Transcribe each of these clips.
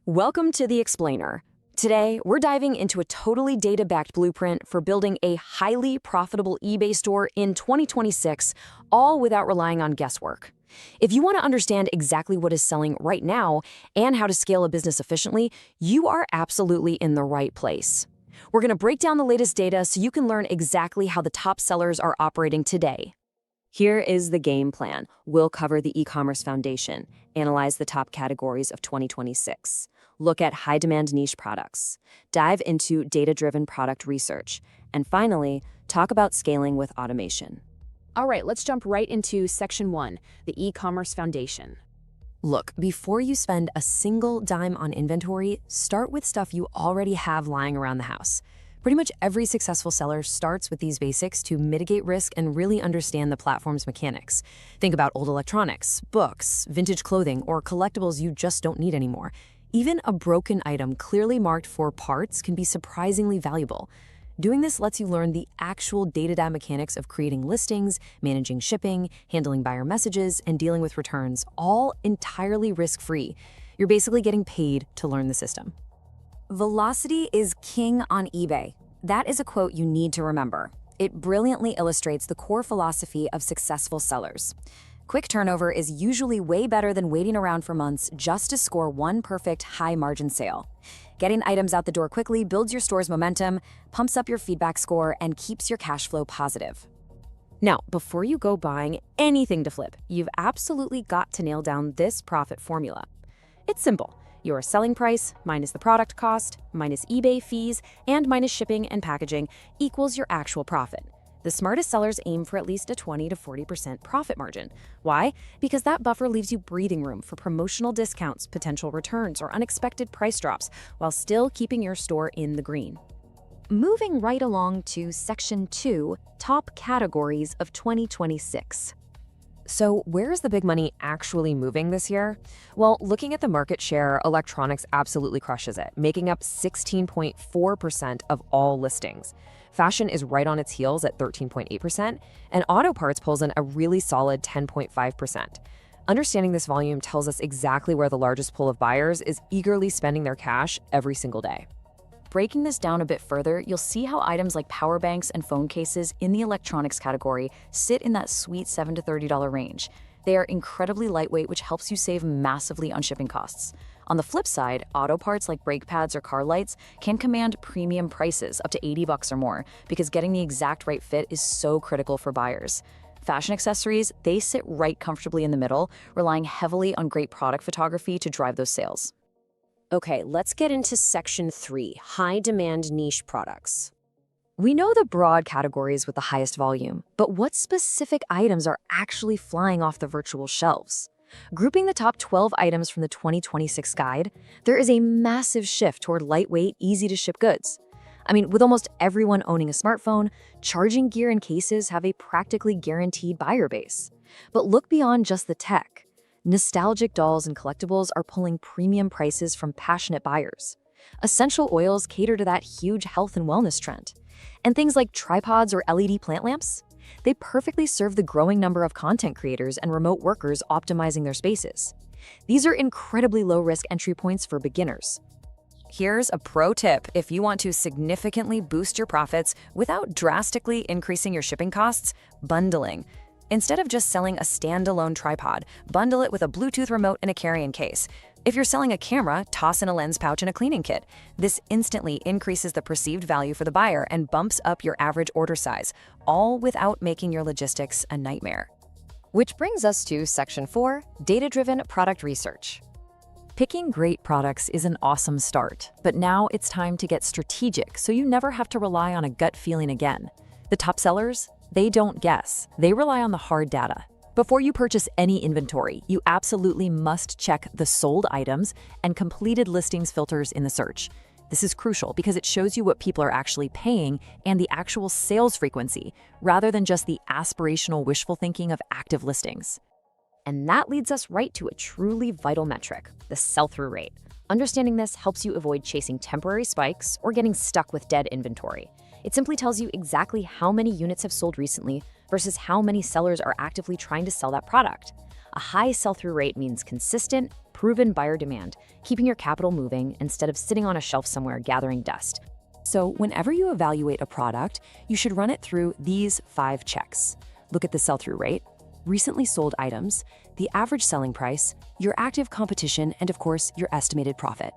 Welcome to The Explainer. Today, we're diving into a totally data-backed blueprint for building a highly profitable eBay store in 2026, all without relying on guesswork. If you want to understand exactly what is selling right now and how to scale a business efficiently, you are absolutely in the right place. We're going to break down the latest data so you can learn exactly how the top sellers are operating today. Here is the game plan. We'll cover the e-commerce foundation, analyze the top categories of 2026, look at high-demand niche products, dive into data-driven product research, and finally, talk about scaling with automation. All right, let's jump right into Section 1, the e-commerce foundation. Look, before you spend a single dime on inventory, start with stuff you already have lying around the house. Pretty much every successful seller starts with these basics to mitigate risk and really understand the platform's mechanics. Think about old electronics, books, vintage clothing, or collectibles you just don't need anymore. Even a broken item clearly marked for parts can be surprisingly valuable. Doing this lets you learn the actual day-to-day mechanics of creating listings, managing shipping, handling buyer messages, and dealing with returns, all entirely risk-free. You're basically getting paid to learn the system. Velocity is king on eBay. That is a quote you need to remember. It brilliantly illustrates the core philosophy of successful sellers. Quick turnover is usually way better than waiting around for months just to score one perfect high-margin sale. Getting items out the door quickly builds your store's momentum, pumps up your feedback score, and keeps your cash flow positive. Now, before you go buying anything to flip, you've absolutely got to nail down this profit formula. It's simple. Your selling price minus the product cost, minus eBay fees, and minus shipping and packaging equals your actual profit. The smartest sellers aim for at least a 20 to 40% profit margin. Why? Because that buffer leaves you breathing room for promotional discounts, potential returns, or unexpected price drops, while still keeping your store in the green. Moving right along to Section 2, top categories of 2026. So where's the big money actually moving this year? Well, looking at the market share, electronics absolutely crushes it, making up 16.4% of all listings. Fashion is right on its heels at 13.8%, and auto parts pulls in a really solid 10.5%. Understanding this volume tells us exactly where the largest pool of buyers is eagerly spending their cash every single day. Breaking this down a bit further, you'll see how items like power banks and phone cases in the electronics category sit in that sweet $7 to $30 range. They are incredibly lightweight, which helps you save massively on shipping costs. On the flip side, auto parts like brake pads or car lights can command premium prices up to $80 or more because getting the exact right fit is so critical for buyers. Fashion accessories, they sit right comfortably in the middle, relying heavily on great product photography to drive those sales. Okay, let's get into Section 3, high-demand niche products. We know the broad categories with the highest volume, but what specific items are actually flying off the virtual shelves? Grouping the top 12 items from the 2026 guide, there is a massive shift toward lightweight, easy-to-ship goods. I mean, with almost everyone owning a smartphone, charging gear and cases have a practically guaranteed buyer base. But look beyond just the tech. Nostalgic dolls and collectibles are pulling premium prices from passionate buyers. Essential oils cater to that huge health and wellness trend. And things like tripods or LED plant lamps, they perfectly serve the growing number of content creators and remote workers optimizing their spaces. These are incredibly low-risk entry points for beginners. Here's a pro tip if you want to significantly boost your profits without drastically increasing your shipping costs: bundling. Instead of just selling a standalone tripod, bundle it with a Bluetooth remote and a carry-in case. If you're selling a camera, toss in a lens pouch and a cleaning kit. This instantly increases the perceived value for the buyer and bumps up your average order size, all without making your logistics a nightmare. Which brings us to Section 4, data-driven product research. Picking great products is an awesome start, but now it's time to get strategic so you never have to rely on a gut feeling again. The top sellers? They don't guess. They rely on the hard data. Before you purchase any inventory, you absolutely must check the sold items and completed listings filters in the search. This is crucial because it shows you what people are actually paying and the actual sales frequency, rather than just the aspirational wishful thinking of active listings. And that leads us right to a truly vital metric, the sell-through rate. Understanding this helps you avoid chasing temporary spikes or getting stuck with dead inventory. It simply tells you exactly how many units have sold recently versus how many sellers are actively trying to sell that product. A high sell-through rate means consistent, proven buyer demand, keeping your capital moving instead of sitting on a shelf somewhere gathering dust. So whenever you evaluate a product, you should run it through these 5 checks. Look at the sell-through rate, recently sold items, the average selling price, your active competition, and of course, your estimated profit.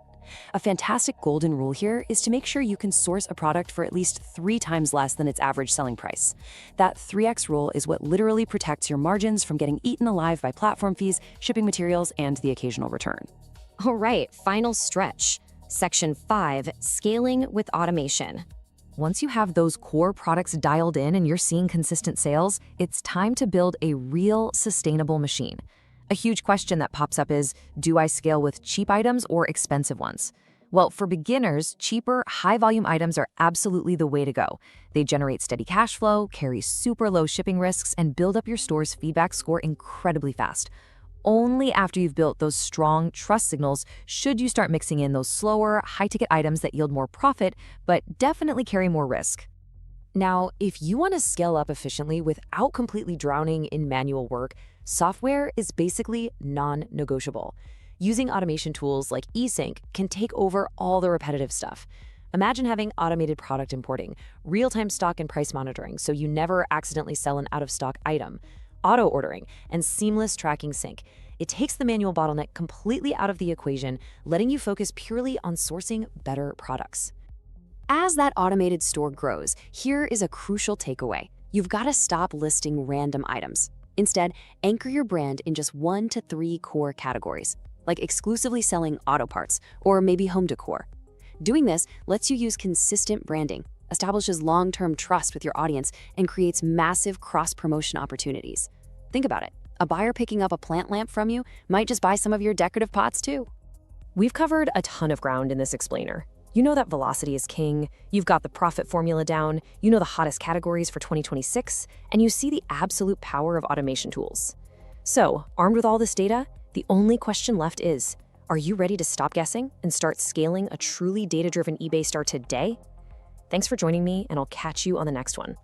A fantastic golden rule here is to make sure you can source a product for at least 3 times less than its average selling price. That 3x rule is what literally protects your margins from getting eaten alive by platform fees, shipping materials, and the occasional return. All right, final stretch. Section 5, scaling with automation. Once you have those core products dialed in and you're seeing consistent sales, it's time to build a real sustainable machine. A huge question that pops up is, do I scale with cheap items or expensive ones? Well, for beginners, cheaper, high-volume items are absolutely the way to go. They generate steady cash flow, carry super low shipping risks, and build up your store's feedback score incredibly fast. Only after you've built those strong trust signals should you start mixing in those slower, high-ticket items that yield more profit, but definitely carry more risk. Now, if you want to scale up efficiently without completely drowning in manual work, software is basically non-negotiable. Using automation tools like eSync can take over all the repetitive stuff. Imagine having automated product importing, real-time stock and price monitoring so you never accidentally sell an out-of-stock item, auto ordering, and seamless tracking sync. It takes the manual bottleneck completely out of the equation, letting you focus purely on sourcing better products. As that automated store grows, here is a crucial takeaway. You've got to stop listing random items. Instead, anchor your brand in just 1 to 3 core categories, like exclusively selling auto parts or maybe home decor. Doing this lets you use consistent branding, establishes long-term trust with your audience, and creates massive cross-promotion opportunities. Think about it. A buyer picking up a plant lamp from you might just buy some of your decorative pots too. We've covered a ton of ground in this explainer. You know that velocity is king, you've got the profit formula down, you know the hottest categories for 2026, and you see the absolute power of automation tools. So, armed with all this data, the only question left is, are you ready to stop guessing and start scaling a truly data-driven eBay store today? Thanks for joining me, and I'll catch you on the next one.